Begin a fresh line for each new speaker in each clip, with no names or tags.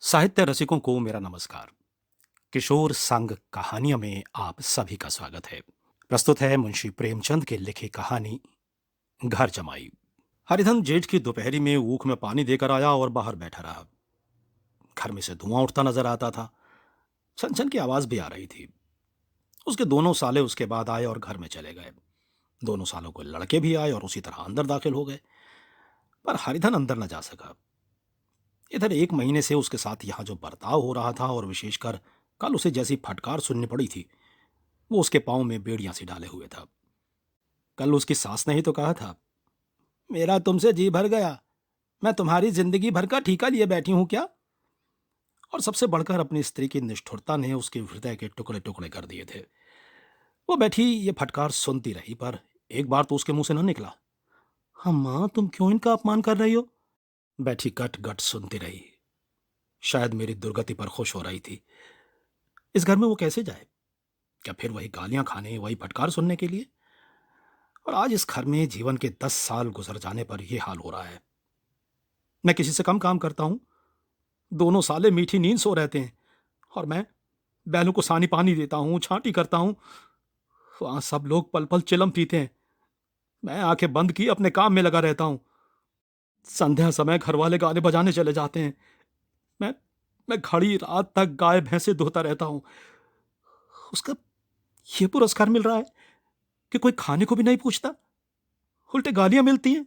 साहित्य रसिकों को मेरा नमस्कार। किशोर संग कहानियों में आप सभी का स्वागत है। प्रस्तुत है मुंशी प्रेमचंद की लिखी कहानी घर जमाई। हरिधन जेठ की दोपहरी में ऊख में पानी देकर आया और बाहर बैठा रहा। घर में से धुआं उठता नजर आता था। छन छन की आवाज भी आ रही थी। उसके दोनों साले उसके बाद आए और घर में चले गए। दोनों सालों के लड़के भी आए और उसी तरह अंदर दाखिल हो गए, पर हरिधन अंदर न जा सका। इधर एक महीने से उसके साथ यहां जो बर्ताव हो रहा था, और विशेषकर कल उसे जैसी फटकार सुननी पड़ी थी, वो उसके पांव में बेड़ियां सी डाले हुए था। कल उसकी सास ने ही तो कहा था, मेरा तुमसे जी भर गया, मैं तुम्हारी जिंदगी भर का ठीका लिए बैठी हूं क्या। और सबसे बढ़कर अपनी स्त्री की निष्ठुरता ने उसके हृदय के टुकड़े टुकड़े कर दिए थे। वो बैठी ये फटकार सुनती रही, पर एक बार तो उसके मुंह से न निकला, हाँ मां, तुम क्यों इनका अपमान कर रही हो। बैठी गट गट सुनती रही। शायद मेरी दुर्गति पर खुश हो रही थी। इस घर में वो कैसे जाए? क्या फिर वही गालियां खाने, वही फटकार सुनने के लिए? और आज इस घर में जीवन के 10 साल गुजर जाने पर यह हाल हो रहा है। मैं किसी से कम काम करता हूं। दोनों साले मीठी नींद सो रहते हैं, और मैं बैलों को सानी पानी देता हूं, छांटी करता हूं। वहां सब लोग पल पल चिलम पीते हैं। मैं आंखें बंद की अपने काम में लगा रहता हूं। संध्या समय घर वाले गाने बजाने चले जाते हैं। मैं मैं खड़ी रात तक गाय भैंसे धोता रहता हूं। उसका ये पुरस्कार मिल रहा है कि कोई खाने को भी नहीं पूछता, उल्टे गालियां मिलती हैं।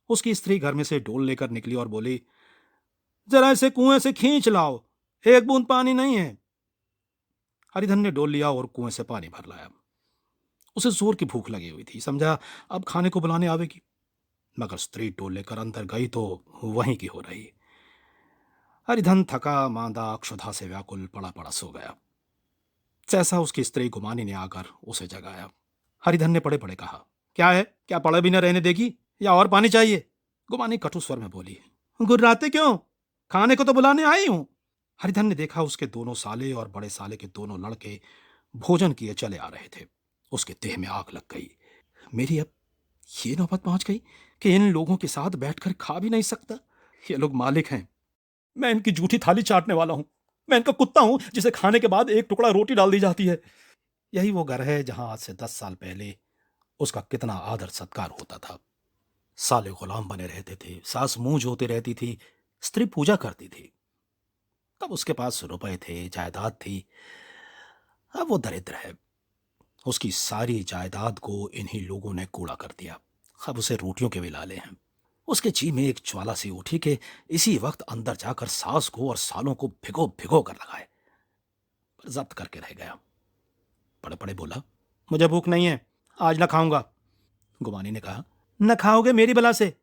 उसकी स्त्री घर में से डोल लेकर निकली और बोली, जरा इसे कुएं से खींच लाओ, एक बूंद पानी नहीं है। हरिधन ने डोल लिया और कुएं से पानी भर लाया। उसे जोर की भूख लगी हुई थी, समझा अब खाने को बुलाने आवेगी। मगर स्त्री डोल लेकर अंदर गई तो वहीं की हो रही। हरिधन थका मांदा क्षुधा से व्याकुल पड़ा पड़ा सो गया। सहसा उसकी स्त्री गुमानी ने आकर उसे जगाया। हरिधन ने पड़े पड़े कहा, क्या है, क्या पड़े भी न रहने देगी या और पानी चाहिए? गुमानी कटु स्वर में बोली, गुर्राते क्यों, खाने को तो बुलाने आई हूं। हरिधन ने देखा उसके दोनों साले और बड़े साले के दोनों लड़के भोजन किए चले आ रहे थे। उसके देह में आग लग गई। मेरी अब ये नौबत पहुंच गई कि इन लोगों के साथ बैठकर खा भी नहीं सकता। ये लोग मालिक हैं, मैं इनकी जूठी थाली चाटने वाला हूं। मैं इनका कुत्ता हूं जिसे खाने के बाद एक टुकड़ा रोटी डाल दी जाती है। यही वो घर है जहां आज से 10 साल पहले उसका कितना आदर सत्कार होता था। साले गुलाम बने रहते थे, सास मुंह जोते रहती थी, स्त्री पूजा करती थी। तब उसके पास रुपए थे, जायदाद थी। अब वो दरिद्र है। उसकी सारी जायदाद को इन्हीं लोगों ने कूड़ा कर दिया। अब उसे रोटियों के विलाले हैं। उसके जी में एक ज्वाला सी उठी कि इसी वक्त अंदर जाकर सास को और सालों को भिगो भिगो कर लगाए, पर जब्त करके रह गया। पड़े पड़े बोला, मुझे भूख नहीं है, आज ना खाऊंगा। गुमानी ने कहा, न खाओगे मेरी बला से?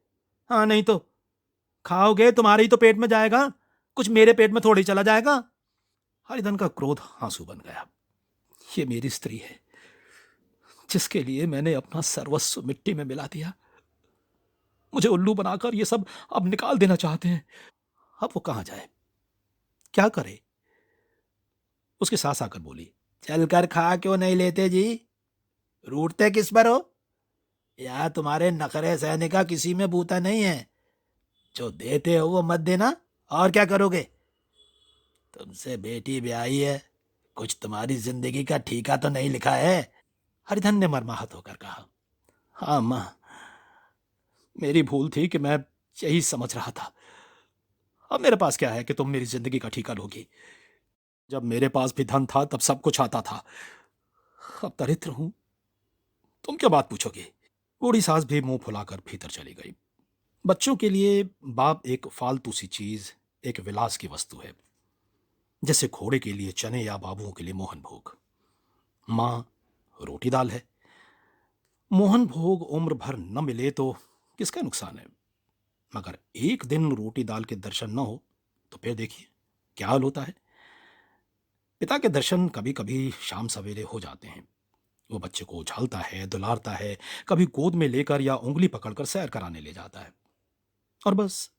हाँ नहीं तो खाओगे तुम्हारे ही तो पेट में जाएगा, कुछ मेरे पेट में थोड़ी चला जाएगा। हरिधन का क्रोध आंसू बन गया। ये मेरी स्त्री है, जिसके लिए मैंने अपना सर्वस्व मिट्टी में मिला दिया। मुझे उल्लू बनाकर ये सब अब निकाल देना चाहते हैं। अब वो कहां जाए, क्या करे? उसकी सास आकर बोली, चलकर खा क्यों नहीं लेते जी, रूठते किस पर हो? या तुम्हारे नखरे सहने का किसी में बूता नहीं है? जो देते हो वो मत देना, और क्या करोगे? तुमसे बेटी ब्याही है, कुछ तुम्हारी जिंदगी का ठीका तो नहीं लिखा है। हरिधन ने मर्माहत होकर कहा, हाँ मां, मेरी भूल थी कि मैं यही समझ रहा था। अब मेरे पास क्या है कि तुम मेरी जिंदगी का ठीका लोगी? जब मेरे पास भी धन था तब सब कुछ आता था। अब दरिद्र हूं, तुम क्या बात पूछोगे? बूढ़ी सास भी मुंह फुलाकर भीतर चली गई। बच्चों के लिए बाप एक फालतू सी चीज, एक विलास की वस्तु है, जैसे घोड़े के लिए चने या बाबुओं के लिए मोहन भोग। मां रोटी दाल है। मोहन भोग उम्र भर न मिले तो किसका नुकसान है, मगर एक दिन रोटी दाल के दर्शन न हो तो फिर देखिए क्या हाल होता है। पिता के दर्शन कभी कभी शाम सवेरे हो जाते हैं। वो बच्चे को उछालता है, दुलारता है, कभी गोद में लेकर या उंगली पकड़कर सैर कराने ले जाता है, और बस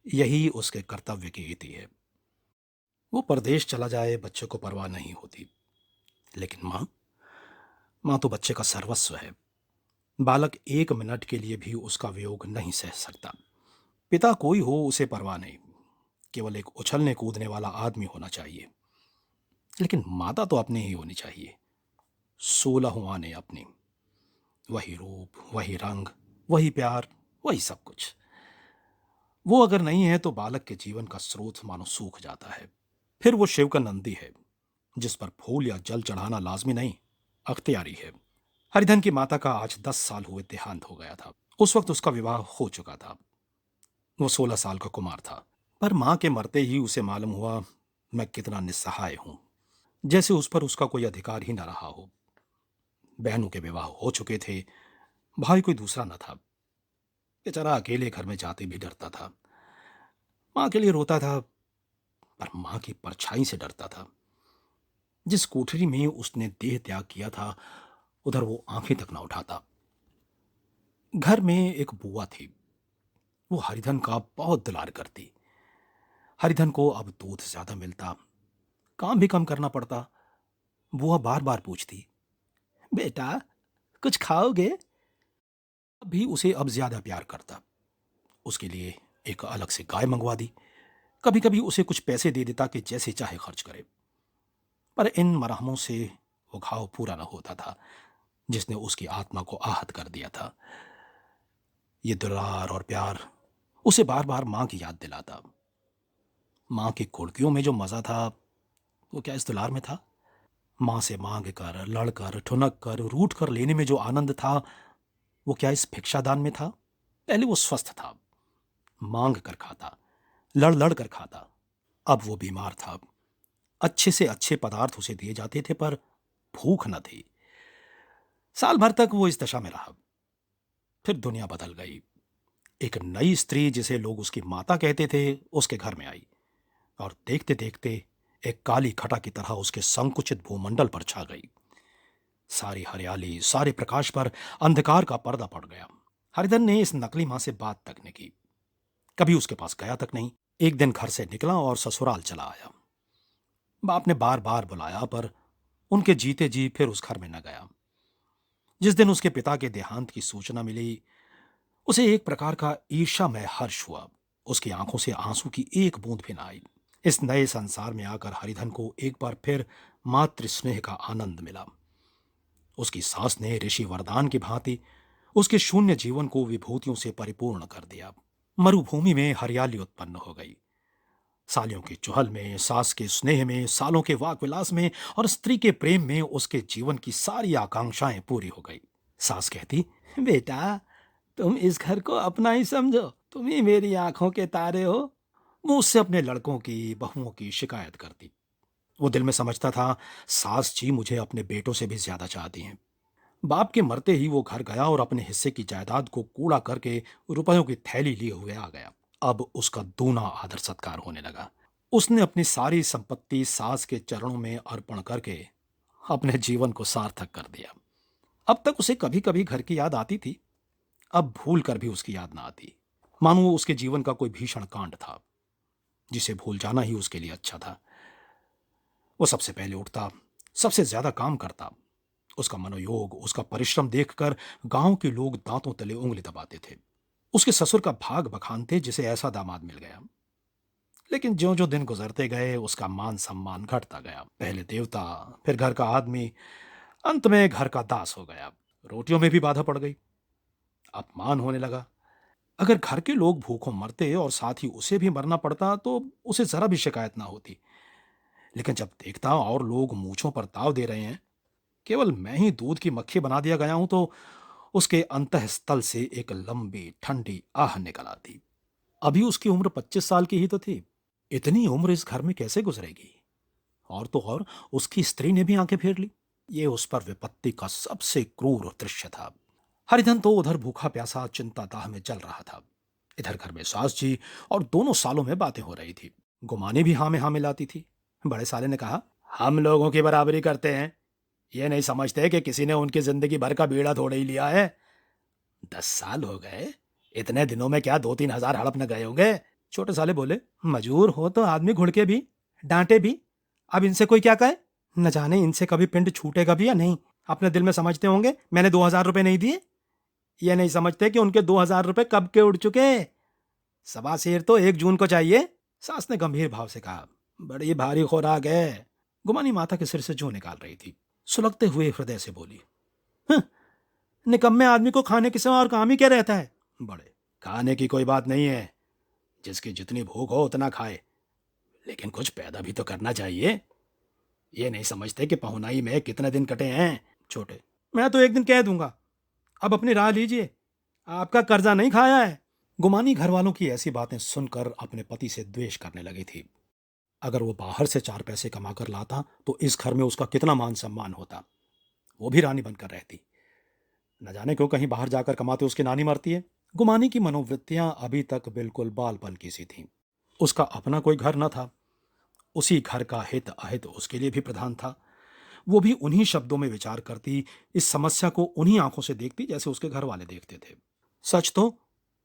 यही उसके कर्तव्य की इति है। वो परदेश चला जाए, बच्चे को परवाह नहीं होती, लेकिन मां, मां तो बच्चे का सर्वस्व है। बालक एक मिनट के लिए भी उसका वियोग नहीं सह सकता। पिता कोई हो उसे परवाह नहीं, केवल एक उछलने कूदने वाला आदमी होना चाहिए। लेकिन माता तो अपनी ही होनी चाहिए, 16 आने अपनी। वही रूप, वही रंग, वही प्यार, वही सब कुछ। वो अगर नहीं है तो बालक के जीवन का स्रोत मानो सूख जाता है। फिर वो शिव का नंदी है, जिस पर फूल या जल चढ़ाना लाजमी नहीं, अख्तियारी है। हरिधन की माता का आज 10 साल हुए देहांत हो गया था। उस वक्त उसका विवाह हो चुका था। वो 16 साल का कुमार था। पर मां के मरते ही उसे मालूम हुआ मैं कितना निस्सहाय हूं, जैसे उस पर उसका कोई अधिकार ही न रहा हो। बहनों के विवाह हो चुके थे, भाई कोई दूसरा न था। बेचारा अकेले घर में जाते भी डरता था। मां के लिए रोता था, पर मां की परछाई से डरता था। जिस कोठरी में उसने देह त्याग किया था, उधर वो आंखें तक न उठाता। घर में एक बुआ थी, वो हरिधन का बहुत दुलार करती। हरिधन को अब दूध ज्यादा मिलता, काम भी कम करना पड़ता। बुआ बार बार पूछती, बेटा कुछ खाओगे? अब भी उसे अब ज्यादा प्यार करता। उसके लिए एक अलग से गाय मंगवा दी। कभी कभी उसे कुछ पैसे दे देता कि जैसे चाहे खर्च करे। पर इन मरहमों से वो घाव पूरा न होता था, जिसने उसकी आत्मा को आहत कर दिया था। ये दुलार और प्यार उसे बार बार मां की याद दिलाता। मां की कुड़कियों में जो मजा था, वो क्या इस दुलार में था? मां से मांग कर, लड़कर, ठुनक कर, रूठ कर लेने में जो आनंद था, वो क्या इस भिक्षादान में था? पहले वो स्वस्थ था, मांग कर खाता, लड़ लड़ कर खाता। अब वो बीमार था। अच्छे से अच्छे पदार्थ उसे दिए जाते थे, पर भूख न थी। साल भर तक वो इस दशा में रहा। फिर दुनिया बदल गई। एक नई स्त्री, जिसे लोग उसकी माता कहते थे, उसके घर में आई और देखते देखते एक काली खटा की तरह उसके संकुचित भूमंडल पर छा गई। सारी हरियाली, सारे प्रकाश पर अंधकार का पर्दा पड़ गया। हरिधन ने इस नकली मां से बात तक नहीं की, कभी उसके पास गया तक नहीं। एक दिन घर से निकला और ससुराल चला आया। बाप ने बार बार बुलाया, पर उनके जीते जी फिर उस घर में न गया। जिस दिन उसके पिता के देहांत की सूचना मिली, उसे एक प्रकार का ईर्ष्यामय हर्ष हुआ। उसकी आंखों से आंसू की एक बूंद भी न आई। इस नए संसार में आकर हरिधन को एक बार फिर मातृ स्नेह का आनंद मिला। उसकी सास ने ऋषि वरदान की भांति उसके शून्य जीवन को विभूतियों से परिपूर्ण कर दिया। मरुभूमि में हरियाली उत्पन्न हो गई। सालियों की चुहल में, सास के स्नेह में, सालों के वाक विलास में और स्त्री के प्रेम में उसके जीवन की सारी आकांक्षाएं पूरी हो गई। सास कहती, बेटा तुम इस घर को अपना ही समझो, तुम ही मेरी आंखों के तारे हो। वो उससे अपने लड़कों की, बहुओं की शिकायत करती। वो दिल में समझता था, सास जी मुझे अपने बेटों से भी ज्यादा चाहती हैं। बाप के मरते ही वो घर गया और अपने हिस्से की जायदाद को कूड़ा करके रुपयों की थैली लिए हुए आ गया। अब उसका दूना आदर सत्कार होने लगा। उसने अपनी सारी संपत्ति सास के चरणों में अर्पण करके अपने जीवन को सार्थक कर दिया। अब तक उसे कभी कभी घर की याद आती थी, अब भूल कर भी उसकी याद ना आती, मानो वो उसके जीवन का कोई भीषण कांड था, जिसे भूल जाना ही उसके लिए अच्छा था। वो सबसे पहले उठता, सबसे ज्यादा काम करता। उसका मनोयोग, उसका परिश्रम देखकर गांव के लोग दांतों तले उंगली दबाते थे। उसके ससुर का भाग बखानते जिसे ऐसा दामाद मिल गया। लेकिन ज्यो ज्यो दिन गुजरते गए, उसका मान सम्मान घटता गया। पहले देवता, फिर घर का आदमी, अंत में घर का दास हो गया। रोटियों में भी बाधा पड़ गई, अपमान होने लगा। अगर घर के लोग भूखों मरते और साथ ही उसे भी मरना पड़ता तो उसे जरा भी शिकायत ना होती। लेकिन जब देखता और लोग मूंछों पर ताव दे रहे हैं, केवल मैं ही दूध की मक्खी बना दिया गया हूं, तो उसके अंतःस्थल से एक लंबी ठंडी आह निकल आती। अभी उसकी उम्र 25 साल की ही तो थी। इतनी उम्र इस घर में कैसे गुजरेगी? और तो और उसकी स्त्री ने भी आंखें फेर ली। ये उस पर विपत्ति का सबसे क्रूर दृश्य था। हरिधन तो उधर भूखा प्यासा चिंता दाह में जल रहा था। इधर घर में सास जी और दोनों सालों में बातें हो रही थी। गुमानी भी हाँ में हाँ मिलाती थी। बड़े साले ने कहा, हम लोगों की बराबरी करते हैं, ये नहीं समझते कि किसी ने उनकी जिंदगी भर का बीड़ा थोड़े ही लिया है। 10 साल हो गए, इतने दिनों में क्या 2-3 हजार हड़प न गए होंगे? छोटे साले बोले, मजूर हो तो आदमी घुड़के भी, डांटे भी। अब इनसे कोई क्या कहे? न जाने इनसे कभी पिंड छूटेगा भी या नहीं। अपने दिल में समझते होंगे मैंने 2,000 रुपए नहीं दिए। ये नहीं समझते कि उनके 2,000 रुपए कब के उड़ चुके। सवा शेर तो 1 जून को चाहिए। सास ने गंभीर भाव से कहा, बड़ी भारी खुराक है। गुमानी माता के सिर से जूं निकाल रही थी, सुलगते हुए हृदय से बोली, "हं, निकम्मे आदमी को खाने के सिवा और काम ही क्या रहता है। बड़े, खाने की कोई बात नहीं है, जिसकी जितनी भूख हो उतना खाए, लेकिन कुछ पैदा भी तो करना चाहिए। ये नहीं समझते कि पहुनाई में कितने दिन कटे हैं। छोटे, मैं तो एक दिन कह दूंगा, अब अपनी राह लीजिए, आपका कर्जा नहीं खाया है। गुमानी घर वालों की ऐसी बातें सुनकर अपने पति से द्वेष करने लगी थी। अगर वो बाहर से 4 पैसे कमा कर लाता तो इस घर में उसका कितना मान सम्मान होता। वो भी रानी बनकर रहती। न जाने क्यों कहीं बाहर जाकर कमाते उसकी नानी मरती है। गुमानी की मनोवृत्तियां अभी तक बिल्कुल बालपन की सी थीं। उसका अपना कोई घर न था। उसी घर का हित अहित उसके लिए भी प्रधान था। वो भी उन्हीं शब्दों में विचार करती, इस समस्या को उन्हीं आंखों से देखती जैसे उसके घर वाले देखते थे। सच तो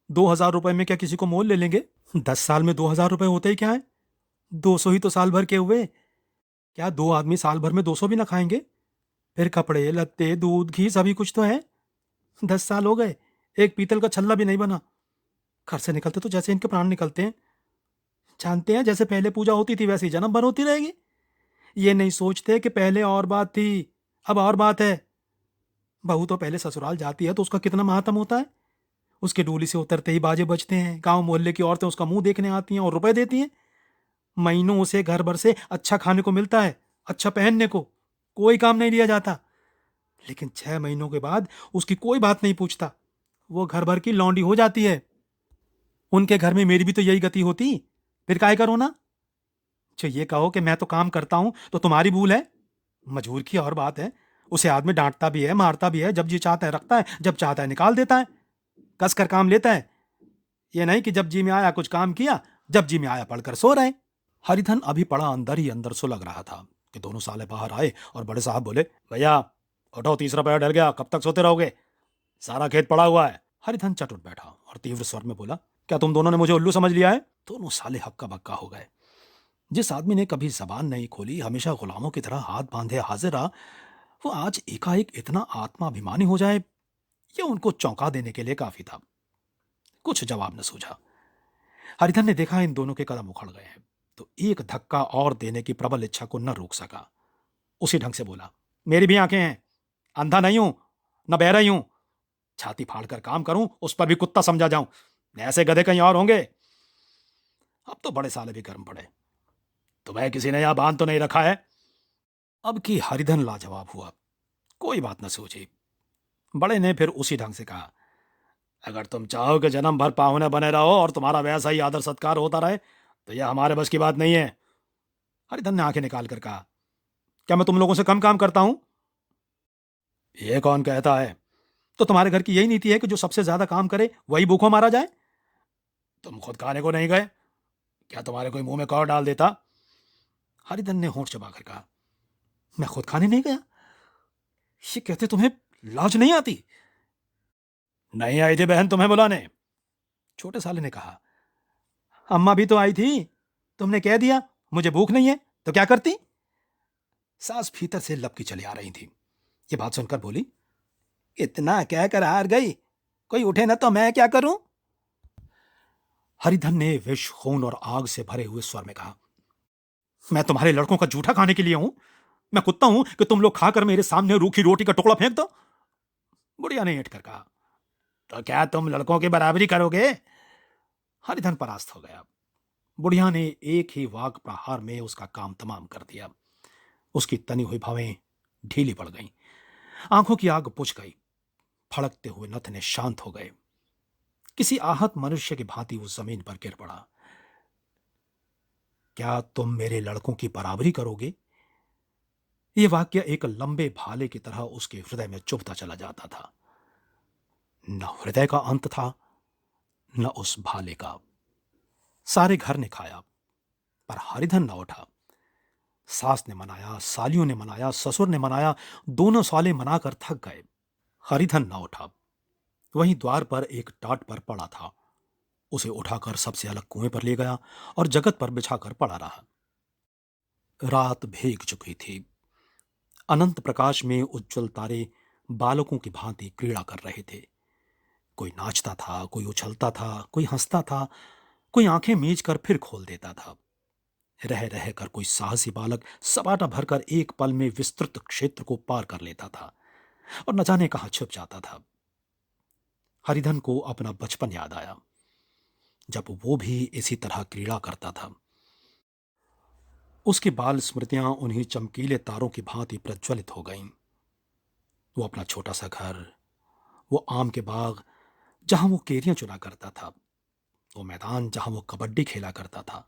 2,000 रुपए में क्या किसी को मोल ले लेंगे? 10 साल में 2,000 रुपए होते ही क्या है? 200 ही तो साल भर के हुए। क्या 2 आदमी साल भर में 200 भी ना खाएंगे? फिर कपड़े लत्ते दूध घी सभी कुछ तो है। 10 साल हो गए, एक पीतल का छल्ला भी नहीं बना। घर से निकलते तो जैसे इनके प्राण निकलते हैं। जानते हैं, जैसे पहले पूजा होती थी वैसी जन्म भर होती रहेगी। ये नहीं सोचते कि पहले और बात थी, अब और बात है। बहू तो पहले ससुराल जाती है तो उसका कितना महात्म होता है। उसके डोली से उतरते ही बाजे बजते हैं, गांव मोहल्ले की औरतें उसका मुंह देखने आती हैं और रुपए देती हैं। महीनों उसे घर भर से अच्छा खाने को मिलता है, अच्छा पहनने को, कोई काम नहीं लिया जाता। लेकिन 6 महीनों के बाद उसकी कोई बात नहीं पूछता। वो घर भर की लौंडी हो जाती है। उनके घर में मेरी भी तो यही गति होती, फिर काय करो ना। जो ये कहो कि मैं तो काम करता हूं तो तुम्हारी भूल है। मजबूर की और बात है, उसे आदमी डांटता भी है, मारता भी है, जब जी चाहता है रखता है, जब चाहता है निकाल देता है, कस कर काम लेता है। ये नहीं कि जब जी में आया कुछ काम किया, जब जी में आया पढ़कर सो रहे। हरिधन अभी पड़ा अंदर ही अंदर सुलग रहा था कि दोनों साले बाहर आए और बड़े साहब बोले, भैया उठो, तीसरा पैर डर गया, कब तक सोते रहोगे, सारा खेत पड़ा हुआ है। हरिधन चट उठ बैठा और तीव्र स्वर में बोला, क्या तुम दोनों ने मुझे उल्लू समझ लिया है? दोनों साले हक्का बक्का हो गए। जिस आदमी ने कभी जबान नहीं खोली, हमेशा गुलामों की तरह हाथ बांधे हाजिर रहा, वो आज एकाएक इतना आत्माभिमानी हो जाए, ये उनको चौंका देने के लिए काफी था। कुछ जवाब न सूझा। हरिधन ने देखा इन दोनों के कदम उखड़ गए हैं, तो एक धक्का और देने की प्रबल इच्छा को न रोक सका। उसी ढंग से बोला, मेरी भी आंखें हैं, अंधा नहीं हूं, न बहरा ही हूं। छाती फाड़कर काम करूं उस पर भी कुत्ता समझा जाऊं, ऐसे गधे कहीं और होंगे। अब तो बड़े साले भी गर्म पड़े, तुम्हें किसी ने यहां बांध तो नहीं रखा है? अब की हरिधन लाजवाब हुआ, कोई बात न सोची। बड़े ने फिर उसी ढंग से कहा, अगर तुम चाहो कि जन्म भर पाहुने बने रहो और तुम्हारा वैसा ही आदर सत्कार होता रहे तो यह हमारे बस की बात नहीं है। हरिधन ने आंखें निकाल कर कहा, क्या मैं तुम लोगों से कम काम करता हूं? यह कौन कहता है? तो तुम्हारे घर की यही नीति है कि जो सबसे ज्यादा काम करे वही भूखों मारा जाए। तुम खुद खाने को नहीं गए, क्या तुम्हारे कोई मुंह में कौर डाल देता? हरिधन ने होंठ चबाकर कहा, मैं खुद खाने नहीं गया? ये कहते तुम्हें लाज नहीं आती? नहीं आई थी बहन तुम्हें बुलाने, छोटे साले ने कहा। अम्मा भी तो आई थी, तुमने कह दिया मुझे भूख नहीं है तो क्या करती? सास भीतर से लपकी चली आ रही थी। ये बात सुनकर बोली, इतना कहकर हार गई, कोई उठे ना तो मैं क्या करूं? हरिधन ने विष खून और आग से भरे हुए स्वर में कहा, मैं तुम्हारे लड़कों का जूठा खाने के लिए हूं? मैं कुत्ता हूं कि तुम लोग खाकर मेरे सामने रूखी रोटी का टुकड़ा फेंक दो? बुढ़िया ने ऐंठ कर कहा, तो क्या तुम लड़कों की बराबरी करोगे? हरिधन परास्त हो गया। बुढ़िया ने एक ही वाक प्रहार में उसका काम तमाम कर दिया। उसकी तनी हुई भवें ढीली पड़ गईं, आंखों की आग बुझ गई, फड़कते हुए नथने शांत हो गए। किसी आहत मनुष्य की भांति वो जमीन पर गिर पड़ा। क्या तुम मेरे लड़कों की बराबरी करोगे? यह वाक्य एक लंबे भाले की तरह उसके हृदय में चुभता चला जाता था। न हृदय का अंत था, न उस भाले का। सारे घर ने खाया, पर हरिधन न उठा। सास ने मनाया, सालियों ने मनाया, ससुर ने मनाया, दोनों साले मनाकर थक गए। हरिधन न उठा। वहीं द्वार पर एक टाट पर पड़ा था। उसे उठाकर सबसे अलग कुएं पर ले गया और जगत पर बिछाकर पड़ा रहा। रात भीग चुकी थी। अनंत प्रकाश में उज्जवल तारे बालकों की भांति क्रीड़ा कर रहे थे। कोई नाचता था, कोई उछलता था, कोई हंसता था, कोई आंखें मीच कर फिर खोल देता था। रह रह कर कोई साहसी बालक सपाटा भरकर एक पल में विस्तृत क्षेत्र को पार कर लेता था और न जाने कहां छुप जाता था। हरिधन को अपना बचपन याद आया, जब वो भी इसी तरह क्रीड़ा करता था। उसकी बाल स्मृतियां उन्हीं चमकीले तारों की भांति प्रज्वलित हो गईं। वो अपना छोटा सा घर, वो आम के बाग जहां वो केरियां चुना करता था, वो मैदान जहां वो कबड्डी खेला करता था,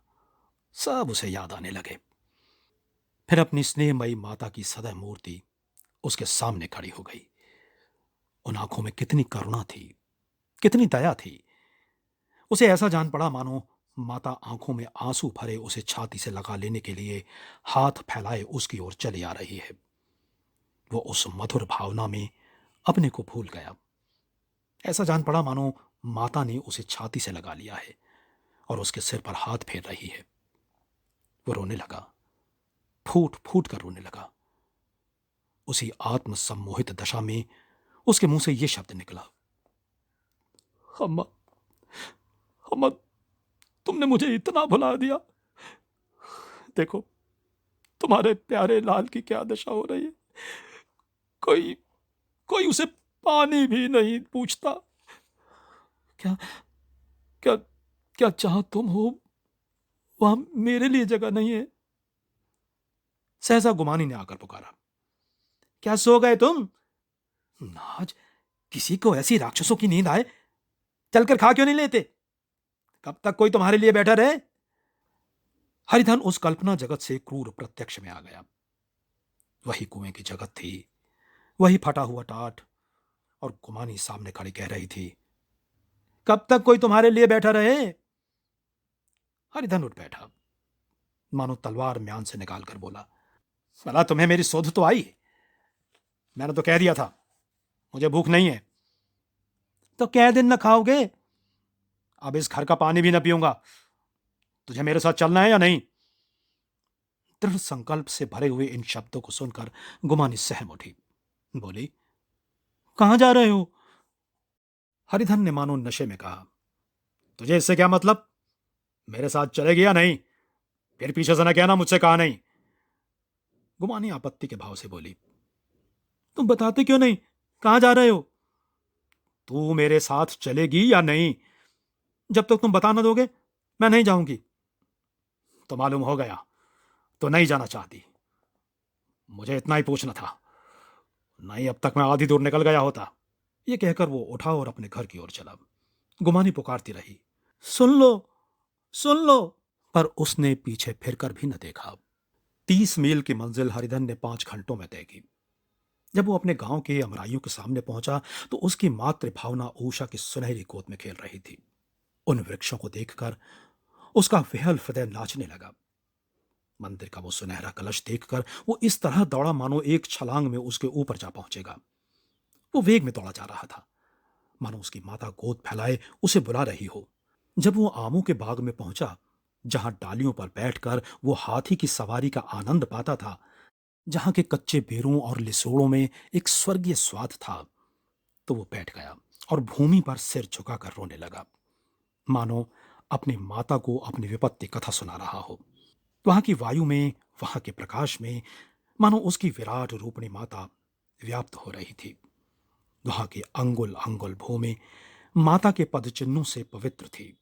सब उसे याद आने लगे। फिर अपनी स्नेहमयी माता की सदैव मूर्ति उसके सामने खड़ी हो गई। उन आंखों में कितनी करुणा थी, कितनी दया थी। उसे ऐसा जान पड़ा मानो माता आंखों में आंसू भरे उसे छाती से लगा लेने के लिए हाथ फैलाए उसकी ओर चली आ रही है। वो उस मधुर भावना में अपने को भूल गया। ऐसा जान पड़ा मानो माता ने उसे छाती से लगा लिया है और उसके सिर पर हाथ फेर रही है। वो रोने लगा, फूट फूट कर रोने लगा। उसी आत्म सम्मोहित दशा में उसके मुंह से यह शब्द निकला, अम्मा, अम्मा, तुमने मुझे इतना भुला दिया। देखो तुम्हारे प्यारे लाल की क्या दशा हो रही है। कोई कोई उसे पानी भी नहीं पूछता। क्या क्या क्या जहां तुम हो वहां मेरे लिए जगह नहीं है। सहसा गुमानी ने आकर पुकारा, क्या सो गए तुम? आज किसी को ऐसी राक्षसों की नींद आए, चलकर खा क्यों नहीं लेते? कब तक कोई तुम्हारे लिए बैठा रहे? हरिधन उस कल्पना जगत से क्रूर प्रत्यक्ष में आ गया। वही कुएं की जगत थी, वही फटा हुआ टाट, और गुमानी सामने खड़ी कह रही थी, कब तक कोई तुम्हारे लिए बैठा रहे? हरिधन उठ बैठा, मानो तलवार म्यान से निकालकर बोला, भला तुम्हें मेरी सोध तो आई? मैंने तो कह दिया था मुझे भूख नहीं है। तो कै दिन न खाओगे? अब इस घर का पानी भी न पीऊंगा। तुझे मेरे साथ चलना है या नहीं? दृढ़ संकल्प से भरे हुए इन शब्दों को सुनकर गुमानी सहम उठी, बोली, कहां जा रहे हो? हरिधन ने मानो नशे में कहा, तुझे इससे क्या मतलब? मेरे साथ चलेगी या नहीं? फिर पीछे से न कहना मुझसे कहा नहीं। गुमानी आपत्ति के भाव से बोली, तुम बताते क्यों नहीं, कहां जा रहे हो? तू मेरे साथ चलेगी या नहीं? जब तक तुम बता ना दोगे मैं नहीं जाऊंगी। तो मालूम हो गया तो नहीं जाना चाहती। मुझे इतना ही पूछना था, नहीं अब तक मैं आधी दूर निकल गया होता। यह कहकर वो उठा और अपने घर की ओर चला। गुमानी पुकारती रही, सुन लो, सुन लो, पर उसने पीछे फिरकर भी न देखा। 30 मील की मंजिल हरिधन ने 5 घंटों में तय की। जब वो अपने गांव के अमराइयों के सामने पहुंचा तो उसकी मातृ भावना उषा की सुनहरी गोद में खेल रही थी। उन वृक्षों को देखकर उसका विहल हृदय नाचने लगा। मंदिर का वो सुनहरा कलश देखकर वो इस तरह दौड़ा मानो एक छलांग में उसके ऊपर जा पहुंचेगा। वो वेग में दौड़ा जा रहा था, मानो उसकी माता गोद फैलाए उसे बुला रही हो। जब वो आमों के बाग में पहुंचा, जहां डालियों पर बैठकर वो हाथी की सवारी का आनंद पाता था, जहां के कच्चे बेरों और लिसोड़ों में एक स्वर्गीय स्वाद था, तो वो बैठ गया और भूमि पर सिर झुकाकर रोने लगा, मानो अपनी माता को अपनी विपत्ति कथा सुना रहा हो। वहां की वायु में, वहां के प्रकाश में, मानो उसकी विराट रूपणी माता व्याप्त हो रही थी। वहां की अंगुल अंगुल भूमि माता के पदचिन्हों से पवित्र थी।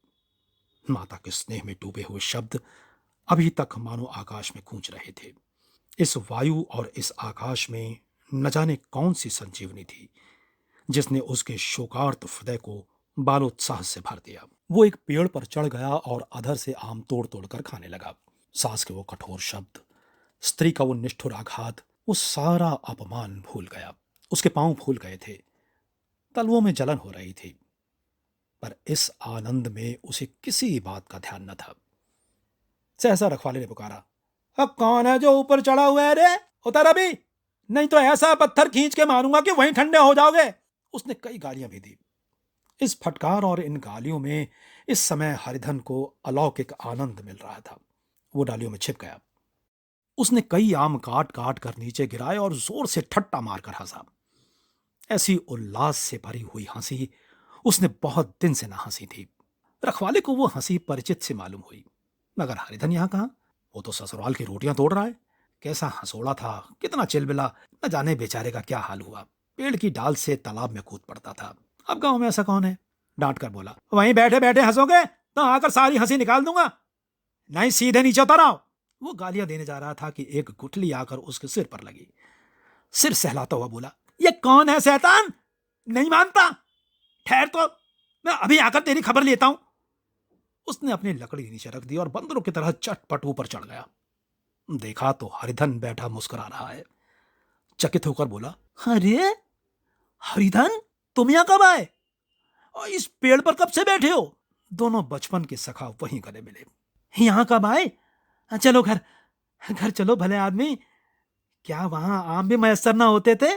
माता के स्नेह में डूबे हुए शब्द अभी तक मानो आकाश में गूंज रहे थे। इस वायु और इस आकाश में न जाने कौन सी संजीवनी थी जिसने उसके शोकार्त हृदय को बालोत्साह से भर दिया। वो एक पेड़ पर चढ़ गया और अधर से आम तोड़ तोड़ कर खाने लगा। सास के वो कठोर शब्द, स्त्री का वो निष्ठुर आघात, वो सारा अपमान भूल गया। उसके पांव फूल गए थे, तलवों में जलन हो रही थी, पर इस आनंद में उसे किसी बात का ध्यान न था। सहसा रखवाले ने पुकारा, अब कौन है जो ऊपर चढ़ा हुआ है रे? उतर अभी, नहीं तो ऐसा पत्थर खींच के मारूंगा कि वहीं ठंडे हो जाओगे। उसने कई गालियां भी दी। इस फटकार और इन गालियों में इस समय हरिधन को अलौकिक आनंद मिल रहा था। वो डालियों में छिप गया। उसने कई आम काट काट कर नीचे गिराए और जोर से ठट्टा मारकर हंसा। ऐसी उल्लास से भरी हुई हंसी उसने बहुत दिन से ना हंसी थी। रखवाले को वो हंसी परिचित से मालूम हुई। मगर हरिधन यहाँ कहाँ, वो तो ससुराल की रोटियां तोड़ रहा है। कैसा हंसोड़ा था, कितना चिलबिला, न जाने बेचारे का क्या हाल हुआ। पेड़ की डाल से तालाब में कूद पड़ता था। अब गांव में ऐसा कौन है। डांट कर बोला, वहीं बैठे बैठे हंसोगे तो आकर सारी हंसी निकाल दूंगा, नहीं सीधे नीचे उतर आओ। वो गालियां देने जा रहा था कि एक गुठली आकर उसके सिर पर लगी। सिर सहलाता हुआ बोला, ये कौन है शैतान, नहीं मानता, ठहर तो मैं अभी आकर तेरी खबर लेता हूं। उसने अपनी लकड़ी नीचे रख दी और बंदरों की तरह चटपट ऊपर चढ़ गया। देखा तो हरिधन बैठा मुस्कुरा रहा है। चकित होकर बोला, अरे हरिधन, तुम यहां कब आए और इस पेड़ पर कब से बैठे हो। दोनों बचपन के सखा वहीं गले मिले। यहां कब आए, चलो घर, घर चलो भले आदमी, क्या वहां आम भी मयसर ना होते थे।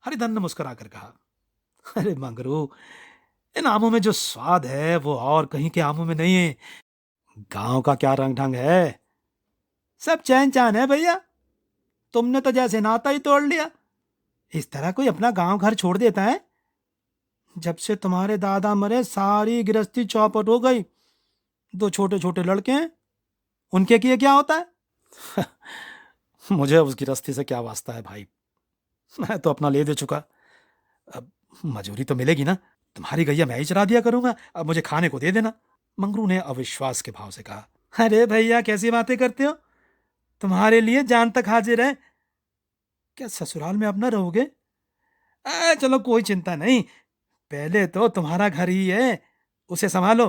हरिधन ने मुस्कुरा कर कहा, अरे मंगरू, इन आमों में जो स्वाद है वो और कहीं के आमों में नहीं है। गांव का क्या रंग ढंग है, सब चैन चान है भैया। तुमने तो जैसे नाता ही तोड़ लिया। इस तरह कोई अपना गांव घर छोड़ देता है। जब से तुम्हारे दादा मरे सारी गृहस्थी चौपट हो गई। दो छोटे छोटे लड़के हैं, उनके किए क्या होता है। मुझे उस गृहस्थी से क्या वास्ता है भाई, मैं तो अपना ले दे चुका। अब मजूरी तो मिलेगी ना, तुम्हारी गैया मैं ही चरा दिया करूंगा, अब मुझे खाने को दे देना। मंगरू ने अविश्वास के भाव से कहा, अरे भैया कैसी बातें करते हो, तुम्हारे लिए जान तक हाजिर है। क्या ससुराल में अब ना रहोगे। चलो कोई चिंता नहीं, पहले तो तुम्हारा घर ही है, उसे संभालो।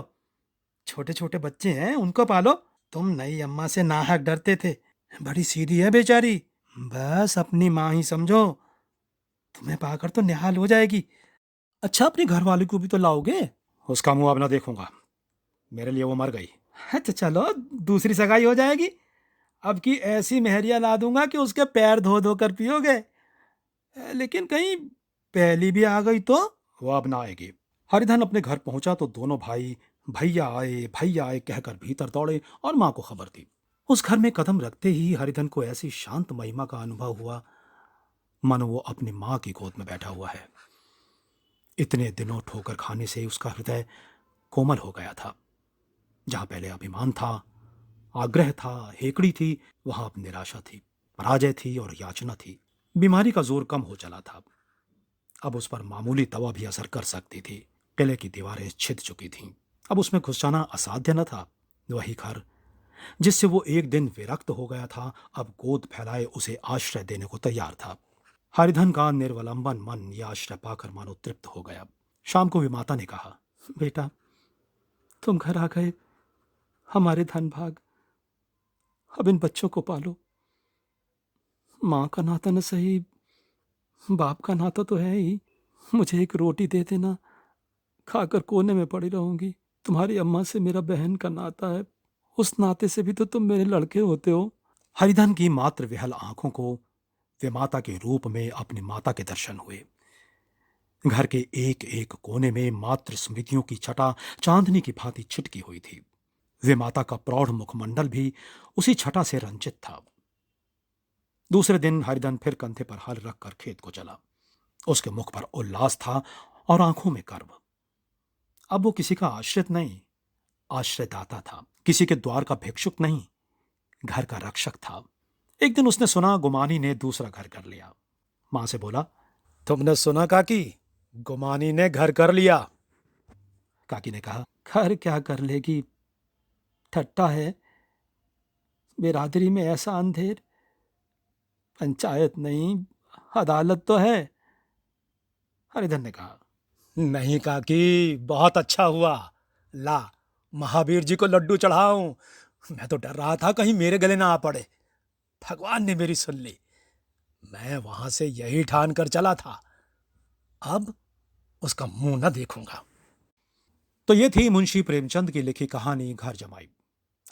छोटे छोटे बच्चे हैं, उनको पालो। तुम नई अम्मा से नाहक डरते थे, बड़ी सीधी है बेचारी, बस अपनी माँ ही समझो, तुम्हें पाकर तो निहाल हो जाएगी। अच्छा अपने घर वाले को भी तो लाओगे। उसका मुंह अब ना देखूंगा, मेरे लिए वो मर गई। अच्छा चलो दूसरी सगाई हो जाएगी, अब की ऐसी मेहरिया ला दूंगा कि उसके पैर धो धो कर पियोगे। लेकिन कहीं पहली भी आ गई तो। वो अब ना आएगी। हरिधन अपने घर पहुंचा तो दोनों भाई भैया आए कहकर भीतर दौड़े और मां को खबर दी। उस घर में कदम रखते ही हरिधन को ऐसी शांत महिमा का अनुभव हुआ मानो वो अपनी मां की गोद में बैठा हुआ है। इतने दिनों ठोकर खाने से उसका हृदय कोमल हो गया था। जहां पहले अभिमान था, आग्रह था, हेकड़ी थी, वहां अब निराशा थी, पराजय थी और याचना थी। बीमारी का जोर कम हो चला था। अब उस पर मामूली दवा भी असर कर सकती थी। किले की दीवारें छिद चुकी थीं। अब उसमें घुस जाना असाध्य न था। वही घर जिससे वो एक दिन विरक्त हो गया था, अब गोद फैलाए उसे आश्रय देने को तैयार था। हरिधन का निर्वलंबन मन यह आश्रय पाकर मानो तृप्त हो गया। शाम को भी माता ने कहा, बेटा तुम घर आ गए, हमारे धन भाग, अब इन बच्चों को पालो। माँ का नाता न सही, बाप का नाता तो है ही। मुझे एक रोटी दे देना, खाकर कोने में पड़ी रहूंगी। तुम्हारी अम्मा से मेरा बहन का नाता है, उस नाते से भी तो तुम मेरे लड़के होते हो। हरिधन की मात्र विहल आंखों को वे माता के रूप में अपनी माता के दर्शन हुए। घर के एक एक कोने में मातृ स्मृतियों की छटा चांदनी की भांति छिटकी हुई थी। वे माता का प्रौढ़ मुखमंडल भी उसी छटा से रंजित था। दूसरे दिन हरिधन फिर कंधे पर हल रखकर खेत को चला। उसके मुख पर उल्लास था और आंखों में गर्व। अब वो किसी का आश्रित नहीं, आश्रयदाता था। किसी के द्वार का भिक्षुक नहीं, घर का रक्षक था। एक दिन उसने सुना गुमानी ने दूसरा घर कर लिया। मां से बोला, तुमने सुना काकी, गुमानी ने घर कर लिया। काकी ने कहा, घर क्या कर लेगी, ठट्टा है। बिरादरी में ऐसा अंधेर, पंचायत नहीं अदालत तो है। हरिधन ने कहा, नहीं काकी, बहुत अच्छा हुआ, ला महावीर जी को लड्डू चढ़ाऊं। मैं तो डर रहा था कहीं मेरे गले ना आ पड़े। भगवान ने मेरी सुन ली। मैं वहां से यही ठान कर चला था, अब उसका मुंह न देखूंगा। तो ये थी मुंशी प्रेमचंद की लिखी कहानी घर जमाई।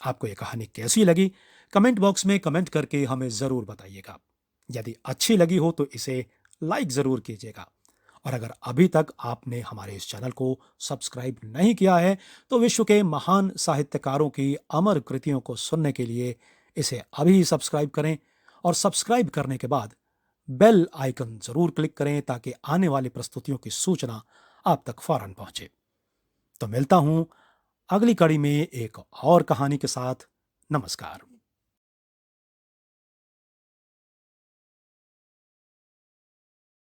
आपको ये कहानी कैसी लगी कमेंट बॉक्स में कमेंट करके हमें जरूर बताइएगा। यदि अच्छी लगी हो तो इसे लाइक जरूर कीजिएगा। और अगर अभी तक आपने हमारे इस चैनल को सब्सक्राइब नहीं किया है तो विश्व के महान साहित्यकारों की अमर कृतियों को सुनने के लिए इसे अभी सब्सक्राइब करें। और सब्सक्राइब करने के बाद बेल आइकन जरूर क्लिक करें ताकि आने वाली प्रस्तुतियों की सूचना आप तक फौरन पहुंचे। तो मिलता हूं अगली कड़ी में एक और कहानी के साथ। नमस्कार।